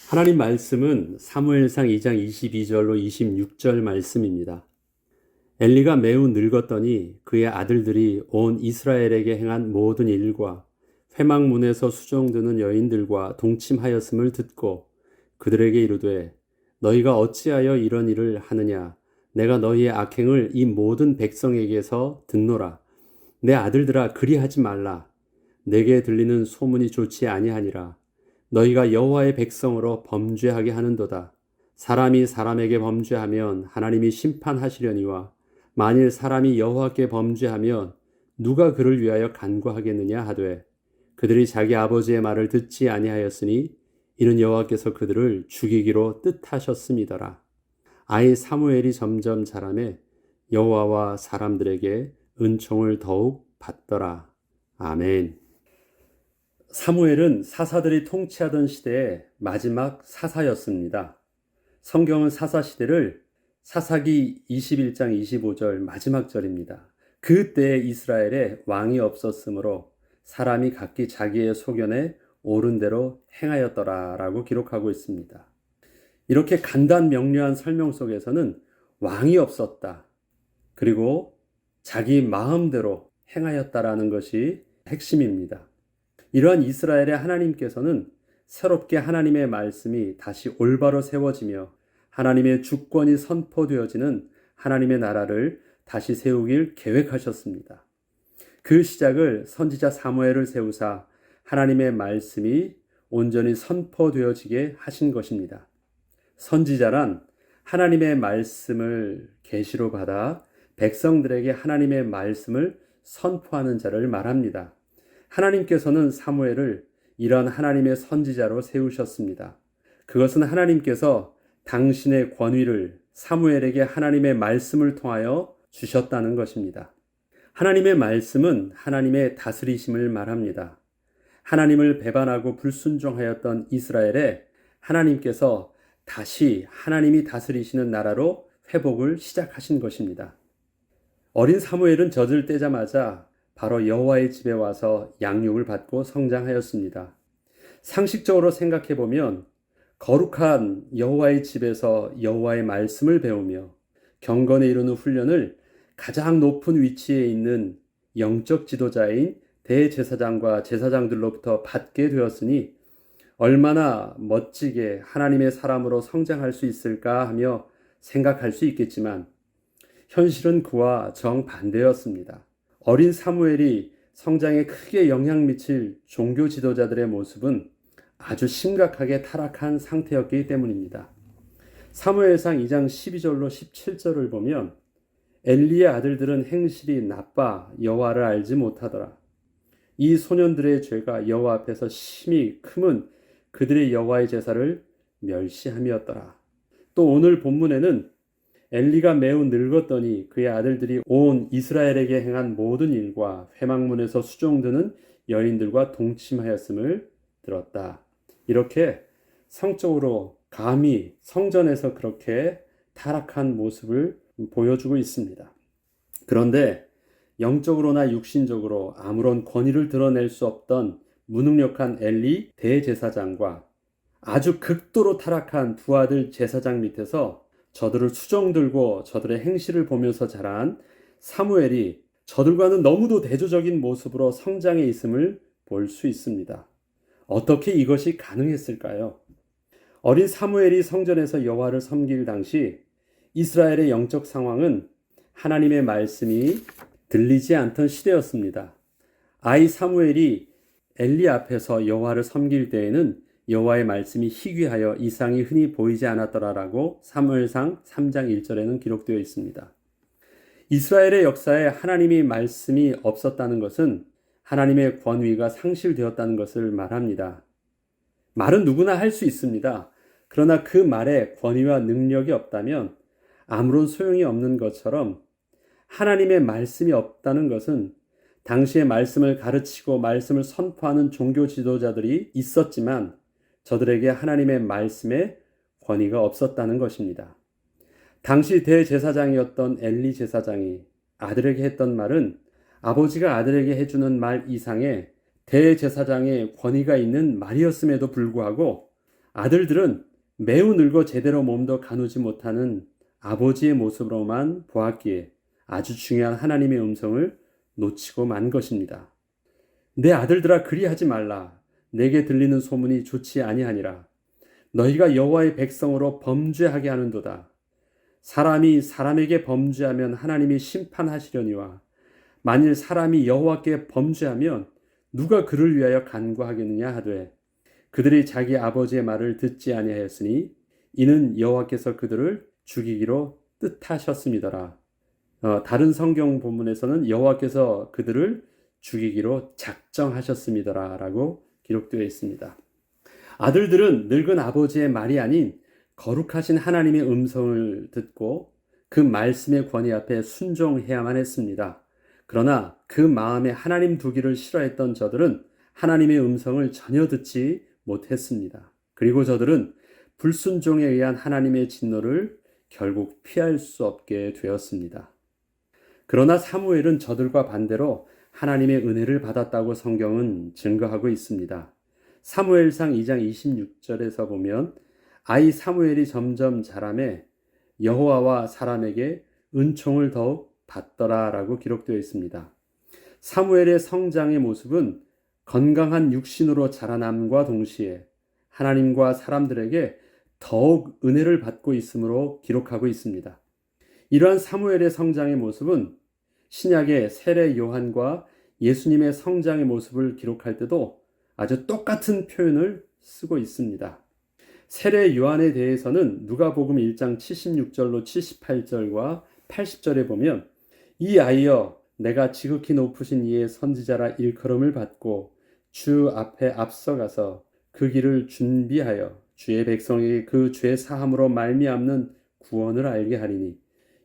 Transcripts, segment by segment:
하나님 말씀은 사무엘상 2장 22절로 26절 말씀입니다. 엘리가 매우 늙었더니 그의 아들들이 온 이스라엘에게 행한 모든 일과 회막문에서 수종드는 여인들과 동침하였음을 듣고 그들에게 이르되 너희가 어찌하여 이런 일을 하느냐. 내가 너희의 악행을 이 모든 백성에게서 듣노라. 내 아들들아 그리하지 말라. 내게 들리는 소문이 좋지 아니하니라. 너희가 여호와의 백성으로 범죄하게 하는도다. 사람이 사람에게 범죄하면 하나님이 심판하시려니와 만일 사람이 여호와께 범죄하면 누가 그를 위하여 간구하겠느냐 하되 그들이 자기 아버지의 말을 듣지 아니하였으니 이는 여호와께서 그들을 죽이기로 뜻하셨음이더라. 아이 사무엘이 점점 자라매 여호와와 사람들에게 은총을 더욱 받더라. 아멘. 사무엘은 사사들이 통치하던 시대의 마지막 사사였습니다. 성경은 사사 시대를 사사기 21장 25절 마지막 절입니다. 그때 이스라엘에 왕이 없었으므로 사람이 각기 자기의 소견에 옳은 대로 행하였더라 라고 기록하고 있습니다. 이렇게 간단 명료한 설명 속에서는 왕이 없었다. 그리고 자기 마음대로 행하였다라는 것이 핵심입니다. 이러한 이스라엘의 하나님께서는 새롭게 하나님의 말씀이 다시 올바로 세워지며 하나님의 주권이 선포되어지는 하나님의 나라를 다시 세우길 계획하셨습니다. 그 시작을 선지자 사무엘을 세우사 하나님의 말씀이 온전히 선포되어지게 하신 것입니다. 선지자란 하나님의 말씀을 계시로 받아 백성들에게 하나님의 말씀을 선포하는 자를 말합니다. 하나님께서는 사무엘을 이런 하나님의 선지자로 세우셨습니다. 그것은 하나님께서 당신의 권위를 사무엘에게 하나님의 말씀을 통하여 주셨다는 것입니다. 하나님의 말씀은 하나님의 다스리심을 말합니다. 하나님을 배반하고 불순종하였던 이스라엘에 하나님께서 다시 하나님이 다스리시는 나라로 회복을 시작하신 것입니다. 어린 사무엘은 젖을 떼자마자 바로 여호와의 집에 와서 양육을 받고 성장하였습니다. 상식적으로 생각해 보면 거룩한 여호와의 집에서 여호와의 말씀을 배우며 경건에 이르는 훈련을 가장 높은 위치에 있는 영적 지도자인 대제사장과 제사장들로부터 받게 되었으니 얼마나 멋지게 하나님의 사람으로 성장할 수 있을까 하며 생각할 수 있겠지만 현실은 그와 정반대였습니다. 어린 사무엘이 성장에 크게 영향 미칠 종교 지도자들의 모습은 아주 심각하게 타락한 상태였기 때문입니다. 사무엘상 2장 12절로 17절을 보면 엘리의 아들들은 행실이 나빠 여호와를 알지 못하더라. 이 소년들의 죄가 여호와 앞에서 심히 크면 그들의 여호와의 제사를 멸시함이었더라. 또 오늘 본문에는 엘리가 매우 늙었더니 그의 아들들이 온 이스라엘에게 행한 모든 일과 회막문에서 수종드는 여인들과 동침하였음을 들었다. 이렇게 성적으로 감히 성전에서 그렇게 타락한 모습을 보여주고 있습니다. 그런데 영적으로나 육신적으로 아무런 권위를 드러낼 수 없던 무능력한 엘리 대제사장과 아주 극도로 타락한 두 아들 제사장 밑에서 저들을 수종들고 저들의 행실을 보면서 자란 사무엘이 저들과는 너무도 대조적인 모습으로 성장해 있음을 볼 수 있습니다. 어떻게 이것이 가능했을까요? 어린 사무엘이 성전에서 여호와를 섬길 당시 이스라엘의 영적 상황은 하나님의 말씀이 들리지 않던 시대였습니다. 아이 사무엘이 엘리 앞에서 여호와를 섬길 때에는 여호와의 말씀이 희귀하여 이상이 흔히 보이지 않았더라라고 사무엘상 3장 1절에는 기록되어 있습니다. 이스라엘의 역사에 하나님의 말씀이 없었다는 것은 하나님의 권위가 상실되었다는 것을 말합니다. 말은 누구나 할 수 있습니다. 그러나 그 말에 권위와 능력이 없다면 아무런 소용이 없는 것처럼 하나님의 말씀이 없다는 것은 당시의 말씀을 가르치고 말씀을 선포하는 종교 지도자들이 있었지만 저들에게 하나님의 말씀에 권위가 없었다는 것입니다. 당시 대제사장이었던 엘리 제사장이 아들에게 했던 말은 아버지가 아들에게 해주는 말 이상의 대제사장의 권위가 있는 말이었음에도 불구하고 아들들은 매우 늙어 제대로 몸도 가누지 못하는 아버지의 모습으로만 보았기에 아주 중요한 하나님의 음성을 놓치고 만 것입니다. 내 아들들아, 그리하지 말라. 내게 들리는 소문이 좋지 아니하니라. 너희가 여호와의 백성으로 범죄하게 하는도다. 사람이 사람에게 범죄하면 하나님이 심판하시려니와 만일 사람이 여호와께 범죄하면 누가 그를 위하여 간구하겠느냐 하되 그들이 자기 아버지의 말을 듣지 아니하였으니 이는 여호와께서 그들을 죽이기로 뜻하셨음이더라. 다른 성경 본문에서는 여호와께서 그들을 죽이기로 작정하셨음이더라 라고 기록되어 있습니다. 아들들은 늙은 아버지의 말이 아닌 거룩하신 하나님의 음성을 듣고 그 말씀의 권위 앞에 순종해야만 했습니다. 그러나 그 마음에 하나님 두기를 싫어했던 저들은 하나님의 음성을 전혀 듣지 못했습니다. 그리고 저들은 불순종에 의한 하나님의 진노를 결국 피할 수 없게 되었습니다. 그러나 사무엘은 저들과 반대로 하나님의 은혜를 받았다고 성경은 증거하고 있습니다. 사무엘상 2장 26절에서 보면 아이 사무엘이 점점 자라매 여호와와 사람에게 은총을 더욱 받더라 라고 기록되어 있습니다. 사무엘의 성장의 모습은 건강한 육신으로 자라남과 동시에 하나님과 사람들에게 더욱 은혜를 받고 있으므로 기록하고 있습니다. 이러한 사무엘의 성장의 모습은 신약의 세례 요한과 예수님의 성장의 모습을 기록할 때도 아주 똑같은 표현을 쓰고 있습니다. 세례 요한에 대해서는 누가복음 1장 76절로 78절과 80절에 보면 이 아이여 내가 지극히 높으신 이의 선지자라 일컬음을 받고 주 앞에 앞서가서 그 길을 준비하여 주의 백성에게 그 죄 사함으로 말미암는 구원을 알게 하리니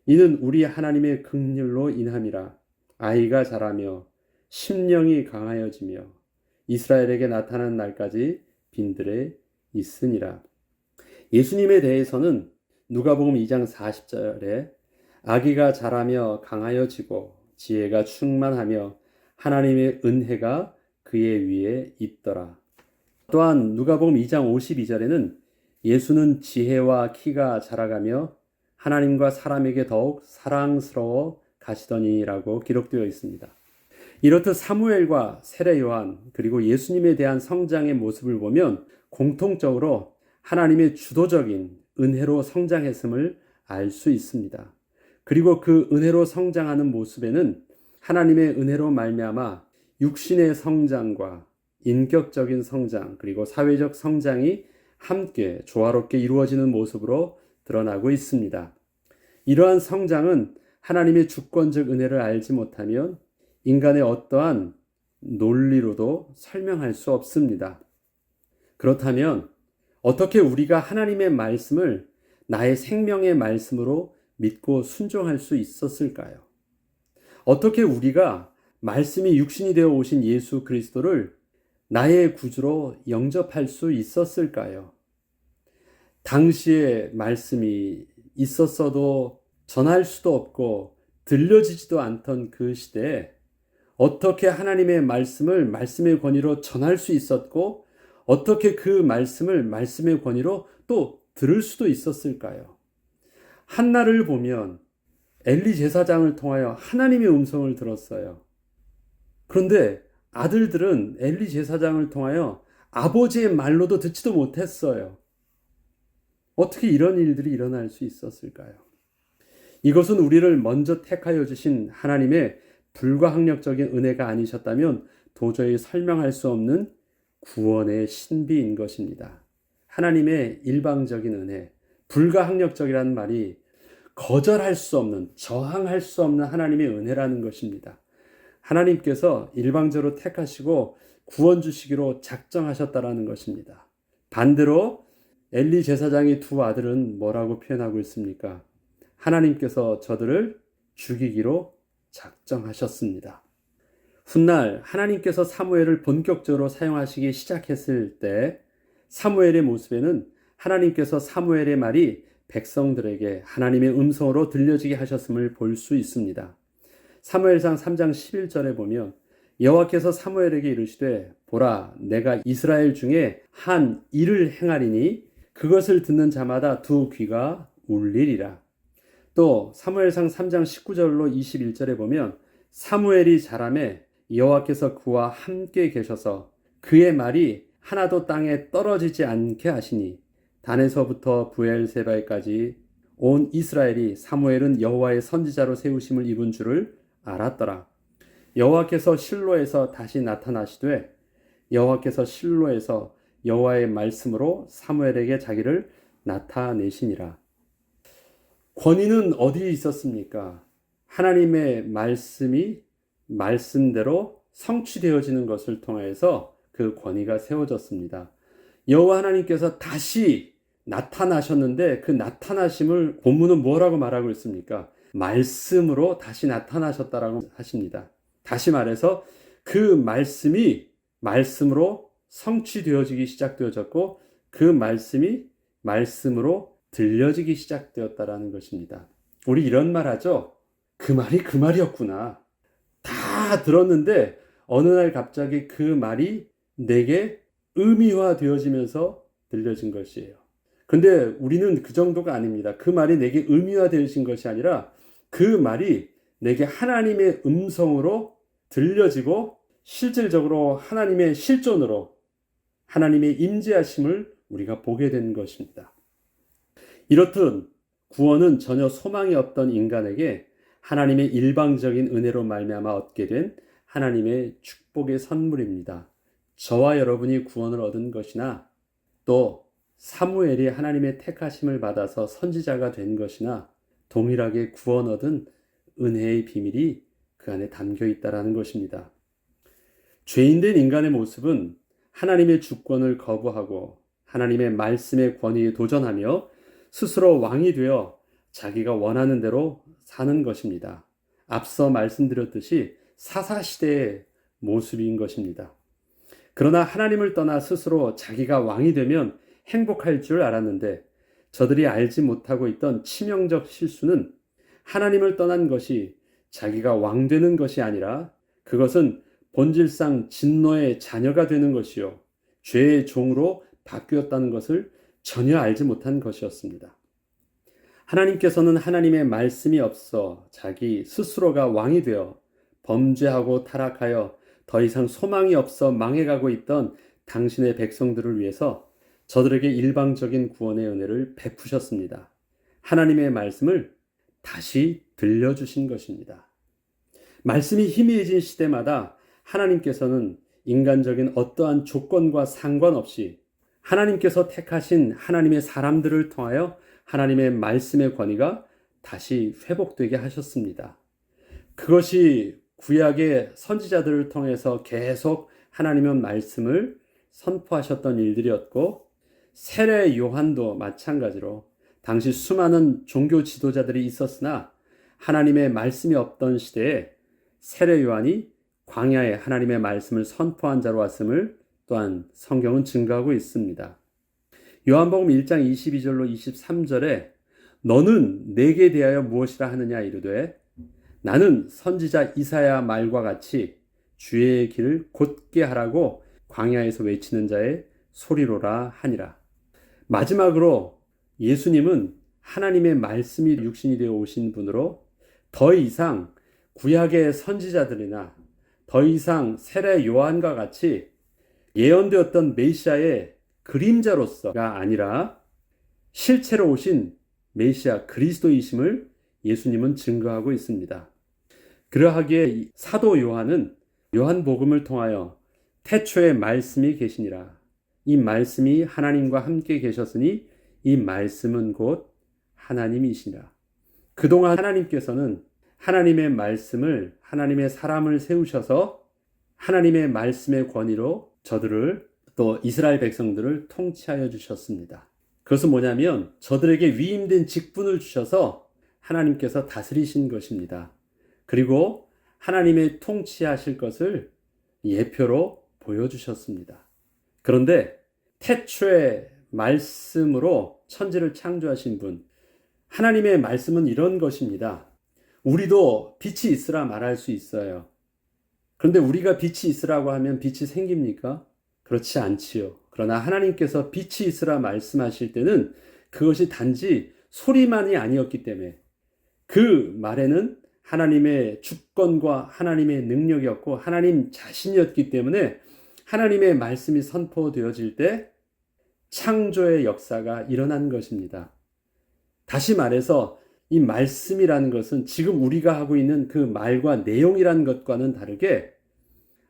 이는 우리 하나님의 긍휼로 인함이라. 아이가 자라며 심령이 강하여지며 이스라엘에게 나타난 날까지 빈들에 있으니라. 예수님에 대해서는 누가복음 2장 40절에 아기가 자라며 강하여지고 지혜가 충만하며 하나님의 은혜가 그의 위에 있더라. 또한 누가복음 2장 52절에는 예수는 지혜와 키가 자라가며 하나님과 사람에게 더욱 사랑스러워 가시더니라고 기록되어 있습니다. 이렇듯 사무엘과 세례 요한 그리고 예수님에 대한 성장의 모습을 보면 공통적으로 하나님의 주도적인 은혜로 성장했음을 알 수 있습니다. 그리고 그 은혜로 성장하는 모습에는 하나님의 은혜로 말미암아 육신의 성장과 인격적인 성장 그리고 사회적 성장이 함께 조화롭게 이루어지는 모습으로 드러나고 있습니다. 이러한 성장은 하나님의 주권적 은혜를 알지 못하면 인간의 어떠한 논리로도 설명할 수 없습니다. 그렇다면 어떻게 우리가 하나님의 말씀을 나의 생명의 말씀으로 믿고 순종할 수 있었을까요? 어떻게 우리가 말씀이 육신이 되어 오신 예수 그리스도를 나의 구주로 영접할 수 있었을까요? 당시에 말씀이 있었어도 전할 수도 없고 들려지지도 않던 그 시대에 어떻게 하나님의 말씀을 말씀의 권위로 전할 수 있었고 어떻게 그 말씀을 말씀의 권위로 또 들을 수도 있었을까요? 한나를 보면 엘리 제사장을 통하여 하나님의 음성을 들었어요. 그런데 아들들은 엘리 제사장을 통하여 아버지의 말로도 듣지도 못했어요. 어떻게 이런 일들이 일어날 수 있었을까요? 이것은 우리를 먼저 택하여 주신 하나님의 불가항력적인 은혜가 아니셨다면 도저히 설명할 수 없는 구원의 신비인 것입니다. 하나님의 일방적인 은혜, 불가항력적이라는 말이 거절할 수 없는, 저항할 수 없는 하나님의 은혜라는 것입니다. 하나님께서 일방적으로 택하시고 구원 주시기로 작정하셨다라는 것입니다. 반대로 엘리 제사장의 두 아들은 뭐라고 표현하고 있습니까? 하나님께서 저들을 죽이기로 작정하셨습니다. 훗날 하나님께서 사무엘을 본격적으로 사용하시기 시작했을 때 사무엘의 모습에는 하나님께서 사무엘의 말이 백성들에게 하나님의 음성으로 들려지게 하셨음을 볼 수 있습니다. 사무엘상 3장 11절에 보면 여호와께서 사무엘에게 이르시되 보라 내가 이스라엘 중에 한 일을 행하리니 그것을 듣는 자마다 두 귀가 울리리라. 또 사무엘상 3장 19절로 21절에 보면 사무엘이 자라매 여호와께서 그와 함께 계셔서 그의 말이 하나도 땅에 떨어지지 않게 하시니 단에서부터 브엘세바에까지 온 이스라엘이 사무엘은 여호와의 선지자로 세우심을 입은 줄을 알았더라. 여호와께서 실로에서 다시 나타나시되 여호와께서 실로에서 여호와의 말씀으로 사무엘에게 자기를 나타내시니라. 권위는 어디에 있었습니까? 하나님의 말씀이 말씀대로 성취되어지는 것을 통해서 그 권위가 세워졌습니다. 여호와 하나님께서 다시 나타나셨는데 그 나타나심을 본문은 뭐라고 말하고 있습니까? 말씀으로 다시 나타나셨다라고 하십니다. 다시 말해서 그 말씀이 말씀으로 성취되어지기 시작되어졌고 그 말씀이 말씀으로 들려지기 시작되었다라는 것입니다. 우리 이런 말 하죠. 그 말이 그 말이었구나. 다 들었는데 어느 날 갑자기 그 말이 내게 의미화 되어지면서 들려진 것이에요. 근데 우리는 그 정도가 아닙니다. 그 말이 내게 의미화 되어진 것이 아니라 그 말이 내게 하나님의 음성으로 들려지고 실질적으로 하나님의 실존으로 하나님의 임재하심을 우리가 보게 된 것입니다. 이렇듯 구원은 전혀 소망이 없던 인간에게 하나님의 일방적인 은혜로 말미암아 얻게 된 하나님의 축복의 선물입니다. 저와 여러분이 구원을 얻은 것이나 또 사무엘이 하나님의 택하심을 받아서 선지자가 된 것이나 동일하게 구원 얻은 은혜의 비밀이 그 안에 담겨 있다는 것입니다. 죄인된 인간의 모습은 하나님의 주권을 거부하고 하나님의 말씀의 권위에 도전하며 스스로 왕이 되어 자기가 원하는 대로 사는 것입니다. 앞서 말씀드렸듯이 사사시대의 모습인 것입니다. 그러나 하나님을 떠나 스스로 자기가 왕이 되면 행복할 줄 알았는데 저들이 알지 못하고 있던 치명적 실수는 하나님을 떠난 것이 자기가 왕 되는 것이 아니라 그것은 본질상 진노의 자녀가 되는 것이요 죄의 종으로 바뀌었다는 것을 전혀 알지 못한 것이었습니다. 하나님께서는 하나님의 말씀이 없어 자기 스스로가 왕이 되어 범죄하고 타락하여 더 이상 소망이 없어 망해가고 있던 당신의 백성들을 위해서 저들에게 일방적인 구원의 은혜를 베푸셨습니다. 하나님의 말씀을 다시 들려주신 것입니다. 말씀이 희미해진 시대마다 하나님께서는 인간적인 어떠한 조건과 상관없이 하나님께서 택하신 하나님의 사람들을 통하여 하나님의 말씀의 권위가 다시 회복되게 하셨습니다. 그것이 구약의 선지자들을 통해서 계속 하나님의 말씀을 선포하셨던 일들이었고 세례 요한도 마찬가지로 당시 수많은 종교 지도자들이 있었으나 하나님의 말씀이 없던 시대에 세례 요한이 광야에 하나님의 말씀을 선포한 자로 왔음을 또한 성경은 증거하고 있습니다. 요한복음 1장 22절로 23절에 너는 내게 대하여 무엇이라 하느냐 이르되 나는 선지자 이사야 말과 같이 주의 길을 곧게 하라고 광야에서 외치는 자의 소리로라 하니라. 마지막으로 예수님은 하나님의 말씀이 육신이 되어 오신 분으로 더 이상 구약의 선지자들이나 더 이상 세례 요한과 같이 예언되었던 메시아의 그림자로서가 아니라 실체로 오신 메시아 그리스도이심을 예수님은 증거하고 있습니다. 그러하기에 사도 요한은 요한복음을 통하여 태초에 말씀이 계시니라. 이 말씀이 하나님과 함께 계셨으니 이 말씀은 곧 하나님이시니라. 그동안 하나님께서는 하나님의 말씀을 하나님의 사람을 세우셔서 하나님의 말씀의 권위로 저들을 또 이스라엘 백성들을 통치하여 주셨습니다. 그것은 뭐냐면 저들에게 위임된 직분을 주셔서 하나님께서 다스리신 것입니다. 그리고 하나님의 통치하실 것을 예표로 보여주셨습니다. 그런데 태초의 말씀으로 천지를 창조하신 분, 하나님의 말씀은 이런 것입니다. 우리도 빛이 있으라 말할 수 있어요. 그런데 우리가 빛이 있으라고 하면 빛이 생깁니까? 그렇지 않지요. 그러나 하나님께서 빛이 있으라 말씀하실 때는 그것이 단지 소리만이 아니었기 때문에 그 말에는 하나님의 주권과 하나님의 능력이었고 하나님 자신이었기 때문에 하나님의 말씀이 선포되어질 때 창조의 역사가 일어난 것입니다. 다시 말해서 이 말씀이라는 것은 지금 우리가 하고 있는 그 말과 내용이라는 것과는 다르게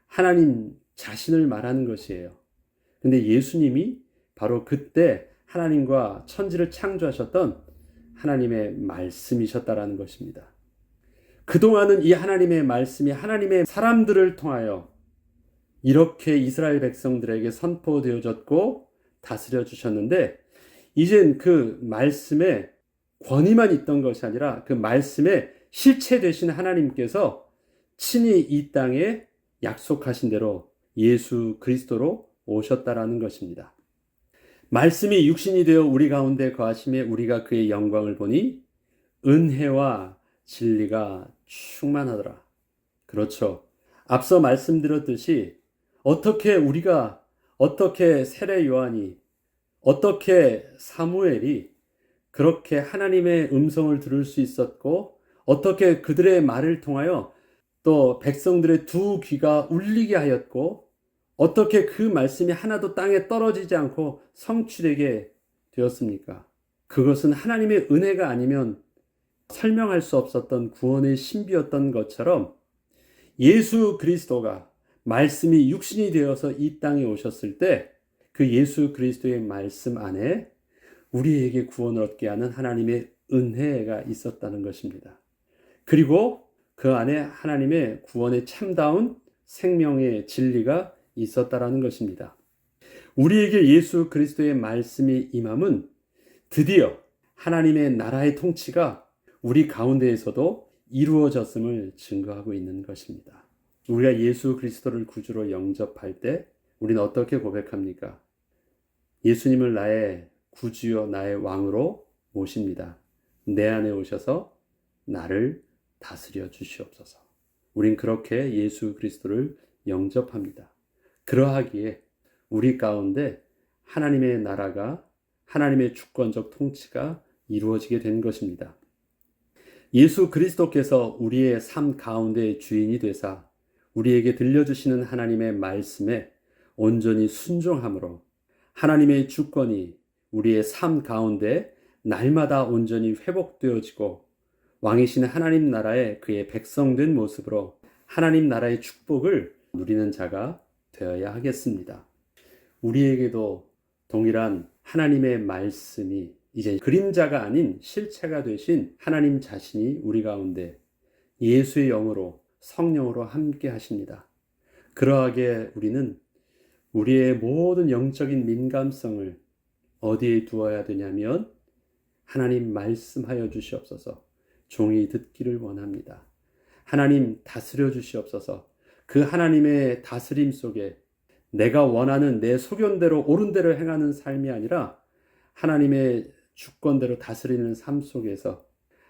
하나님 자신을 말하는 것이에요. 근데 예수님이 바로 그때 하나님과 천지를 창조하셨던 하나님의 말씀이셨다라는 것입니다. 그동안은 이 하나님의 말씀이 하나님의 사람들을 통하여 이렇게 이스라엘 백성들에게 선포되어졌고 다스려 주셨는데 이젠 그 말씀에 권위만 있던 것이 아니라 그 말씀에 실체 되신 하나님께서 친히 이 땅에 약속하신 대로 예수 그리스도로 오셨다라는 것입니다. 말씀이 육신이 되어 우리 가운데 거하심에 우리가 그의 영광을 보니 은혜와 진리가 충만하더라. 그렇죠. 앞서 말씀드렸듯이 어떻게 세례 요한이, 어떻게 사무엘이 그렇게 하나님의 음성을 들을 수 있었고, 어떻게 그들의 말을 통하여 또 백성들의 두 귀가 울리게 하였고, 어떻게 그 말씀이 하나도 땅에 떨어지지 않고 성취되게 되었습니까? 그것은 하나님의 은혜가 아니면 설명할 수 없었던 구원의 신비였던 것처럼 예수 그리스도가 말씀이 육신이 되어서 이 땅에 오셨을 때 그 예수 그리스도의 말씀 안에 우리에게 구원을 얻게 하는 하나님의 은혜가 있었다는 것입니다. 그리고 그 안에 하나님의 구원의 참다운 생명의 진리가 있었다라는 것입니다. 우리에게 예수 그리스도의 말씀이 임함은 드디어 하나님의 나라의 통치가 우리 가운데에서도 이루어졌음을 증거하고 있는 것입니다. 우리가 예수 그리스도를 구주로 영접할 때 우리는 어떻게 고백합니까? 예수님을 나의 구주여 나의 왕으로 모십니다. 내 안에 오셔서 나를 다스려 주시옵소서. 우린 그렇게 예수 그리스도를 영접합니다. 그러하기에 우리 가운데 하나님의 나라가, 하나님의 주권적 통치가 이루어지게 된 것입니다. 예수 그리스도께서 우리의 삶 가운데 주인이 되사 우리에게 들려주시는 하나님의 말씀에 온전히 순종함으로 하나님의 주권이 우리의 삶 가운데 날마다 온전히 회복되어지고 왕이신 하나님 나라의 그의 백성된 모습으로 하나님 나라의 축복을 누리는 자가 되어야 하겠습니다. 우리에게도 동일한 하나님의 말씀이 이제 그림자가 아닌 실체가 되신 하나님 자신이 우리 가운데 예수의 영으로 성령으로 함께 하십니다. 그러하게 우리는 우리의 모든 영적인 민감성을 어디에 두어야 되냐면 하나님 말씀하여 주시옵소서. 종이 듣기를 원합니다. 하나님 다스려 주시옵소서. 그 하나님의 다스림 속에 내가 원하는 내 소견대로 옳은 대로 행하는 삶이 아니라 하나님의 주권대로 다스리는 삶 속에서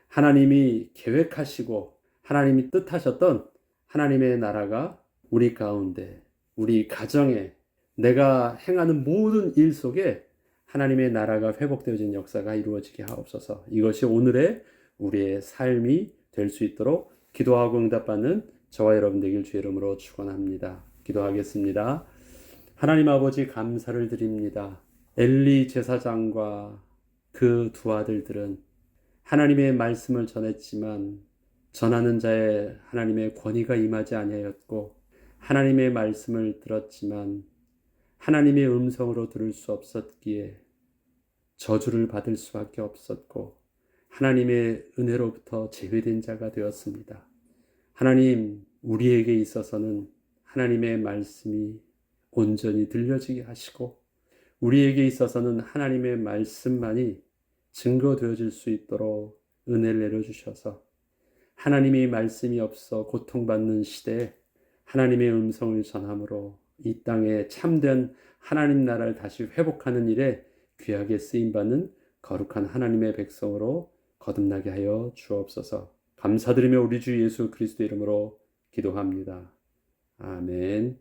하나님이 계획하시고 하나님이 뜻하셨던 하나님의 나라가 우리 가운데, 우리 가정에, 내가 행하는 모든 일 속에 하나님의 나라가 회복되어진 역사가 이루어지게 하옵소서. 이것이 오늘의 우리의 삶이 될 수 있도록 기도하고 응답받는 저와 여러분 되길 주의 이름으로 축원합니다. 기도하겠습니다. 하나님 아버지 감사를 드립니다. 엘리 제사장과 그 두 아들들은 하나님의 말씀을 전했지만 전하는 자의 하나님의 권위가 임하지 아니하였고 하나님의 말씀을 들었지만 하나님의 음성으로 들을 수 없었기에 저주를 받을 수밖에 없었고 하나님의 은혜로부터 제외된 자가 되었습니다. 하나님, 우리에게 있어서는 하나님의 말씀이 온전히 들려지게 하시고 우리에게 있어서는 하나님의 말씀만이 증거되어질 수 있도록 은혜를 내려주셔서 하나님의 말씀이 없어 고통받는 시대에 하나님의 음성을 전함으로 이 땅에 참된 하나님 나라를 다시 회복하는 일에 귀하게 쓰임받는 거룩한 하나님의 백성으로 거듭나게 하여 주옵소서. 감사드리며 우리 주 예수 그리스도 이름으로 기도합니다. 아멘.